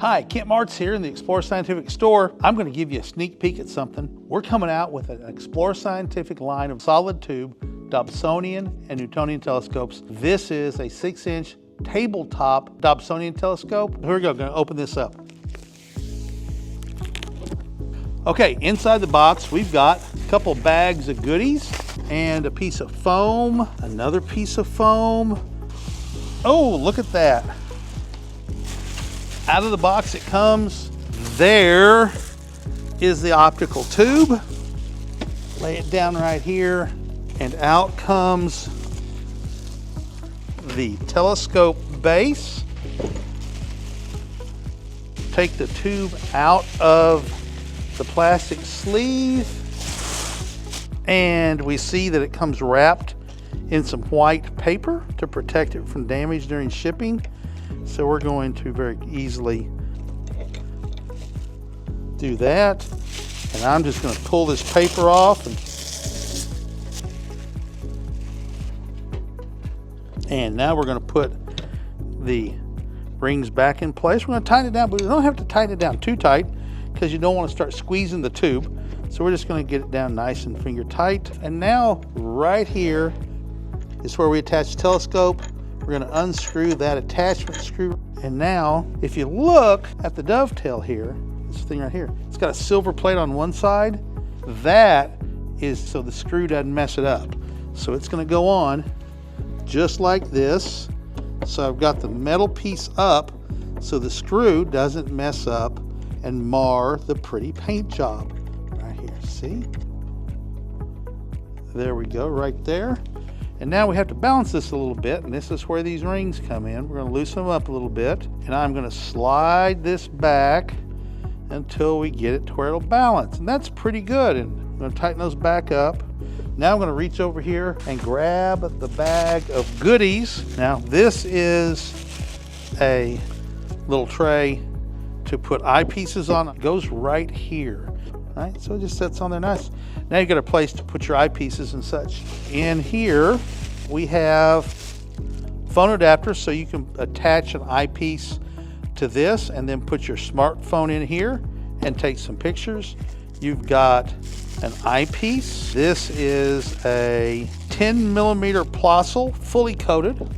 Hi, Kent Martz here in the Explore Scientific store. I'm going to give you a sneak peek at something. We're coming out with an Explore Scientific line of solid tube, Dobsonian and Newtonian telescopes. This is a 6-inch tabletop Dobsonian telescope. Here we go, going to open this up. Okay, inside the box we've got a couple bags of goodies and a piece of foam, another piece of foam. Oh, look at that. Out of the box it comes. There is the optical tube. Lay it down right here, and out comes the telescope base. Take the tube out of the plastic sleeve, and we see that it comes wrapped in some white paper to protect it from damage during shipping. So we're going to very easily do that. And I'm just going to pull this paper off. And now we're going to put the rings back in place. We're going to tighten it down, but we don't have to tighten it down too tight because you don't want to start squeezing the tube. So we're just going to get it down nice and finger tight. And now right here is where we attach the telescope. We're going to unscrew that attachment screw. And now, if you look at the dovetail here, this thing right here, it's got a silver plate on one side. That is so the screw doesn't mess it up. So it's going to go on just like this. So I've got the metal piece up so the screw doesn't mess up and mar the pretty paint job. Right here, see? There we go, right there. And now we have to balance this a little bit, and this is where these rings come in. We're going to loosen them up a little bit, and I'm going to slide this back until we get it to where it'll balance. And that's pretty good. And I'm going to tighten those back up. Now I'm going to reach over here and grab the bag of goodies. Now this is a little tray to put eyepieces on. It goes right here. Right, so it just sits on there nice. Now you've got a place to put your eyepieces and such. In here, we have phone adapters, so you can attach an eyepiece to this and then put your smartphone in here and take some pictures. You've got an eyepiece. This is a 10mm Plössl, fully coated.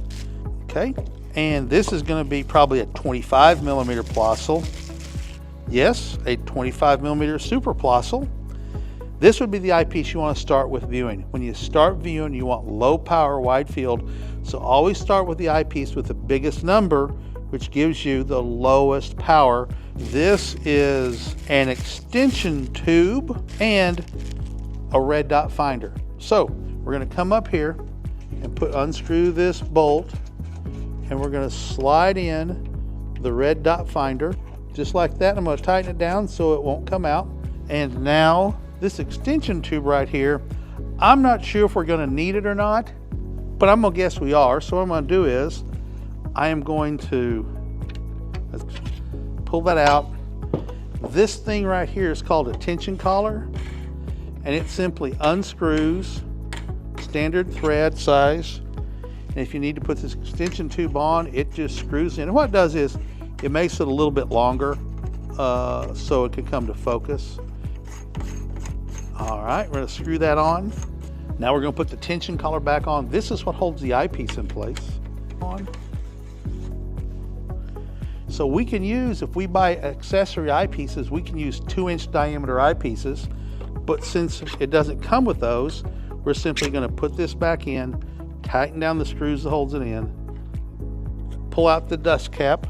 Okay, and this is going to be probably a 25mm Plössl. Yes, a 25mm Super Plössl. This would be the eyepiece you want to start with viewing. When you start viewing, you want low power, wide field. So always start with the eyepiece with the biggest number, which gives you the lowest power. This is an extension tube and a red dot finder. So we're going to come up here and unscrew this bolt, and we're going to slide in the red dot finder. Just like that. I'm going to tighten it down so it won't come out. And now this extension tube right here, I'm not sure if we're going to need it or not, but I'm going to guess we are. So what I'm going to do is I am going to pull that out. This thing right here is called a tension collar, and it simply unscrews, standard thread size. And if you need to put this extension tube on, it just screws in. And what it does is it makes it a little bit longer so it can come to focus. All right, we're going to screw that on. Now we're going to put the tension collar back on. This is what holds the eyepiece in place. So we can use, if we buy accessory eyepieces, we can use 2-inch diameter eyepieces. But since it doesn't come with those, we're simply going to put this back in, tighten down the screws that holds it in, pull out the dust cap.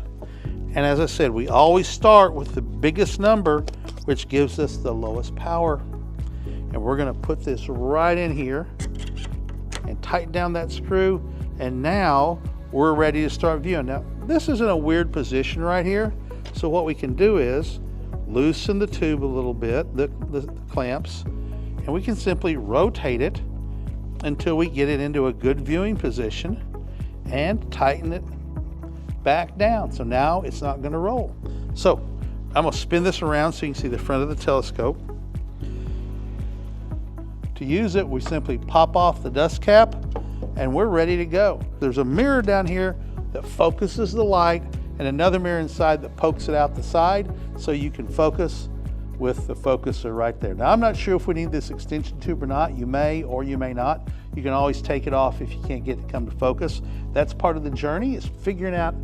And as I said, we always start with the biggest number, which gives us the lowest power. And we're going to put this right in here and tighten down that screw. And now we're ready to start viewing. Now, this is in a weird position right here. So what we can do is loosen the tube a little bit, the clamps, and we can simply rotate it until we get it into a good viewing position and tighten it back down. So now it's not going to roll. So I'm going to spin this around so you can see the front of the telescope. To use it, we simply pop off the dust cap and we're ready to go. There's a mirror down here that focuses the light and another mirror inside that pokes it out the side so you can focus with the focuser right there. Now, I'm not sure if we need this extension tube or not. You may or you may not. You can always take it off if you can't get it to come to focus. That's part of the journey, is figuring out,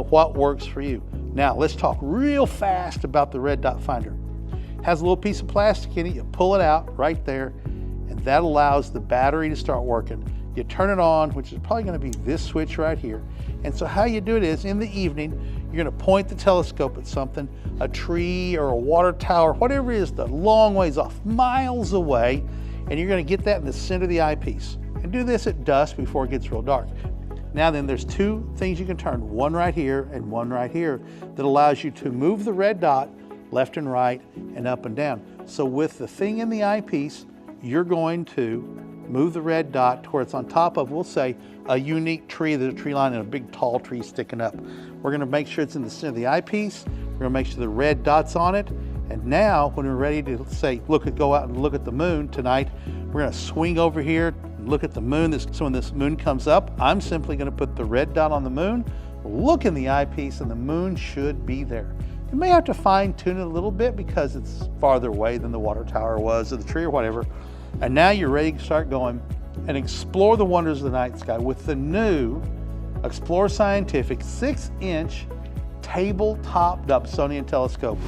what works for you. Now, let's talk real fast about the red dot finder. It has a little piece of plastic in it. You pull it out right there, and that allows the battery to start working. You turn it on, which is probably going to be this switch right here. And so how you do it is, in the evening, you're going to point the telescope at something, a tree or a water tower, whatever it is, the long ways off, miles away, and you're going to get that in the center of the eyepiece. And do this at dusk before it gets real dark. Now then, there's two things you can turn, one right here and one right here, that allows you to move the red dot left and right and up and down. So with the thing in the eyepiece, you're going to move the red dot to where it's on top of, we'll say, a unique tree. There's a tree line and a big tall tree sticking up. We're going to make sure it's in the center of the eyepiece. We're going to make sure the red dot's on it. And now, when we're ready to say, go out and look at the moon tonight, we're going to swing over here and look at the moon. So when this moon comes up, I'm simply going to put the red dot on the moon, look in the eyepiece, and the moon should be there. You may have to fine tune it a little bit because it's farther away than the water tower was, or the tree, or whatever. And now you're ready to start going and explore the wonders of the night sky with the new Explore Scientific 6-inch Tabletop Dobsonian telescope.